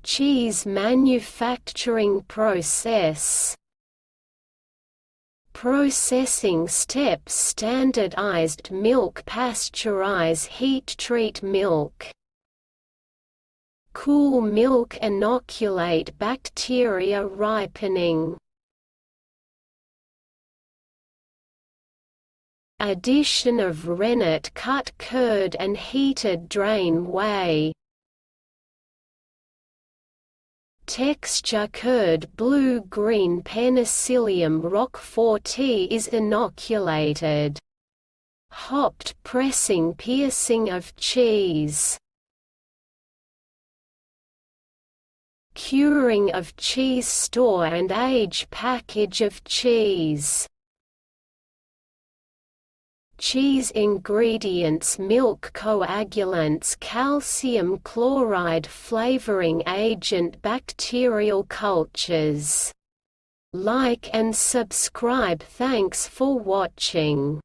Cheese manufacturing process. Processing steps: standardized milk, pasteurize, heat treat milk. Cool milk, inoculate bacteria, ripening. Addition of rennet, cut curd and heated, drain, whey. Texture: curd, blue-green, Penicillium roquefort is inoculated. Hopped, pressing, piercing of cheese. Curing of cheese: store and age, package of cheese. Cheese ingredients: milk, coagulants, calcium chloride, flavoring agent, bacterial cultures. Like and subscribe. Thanks for watching.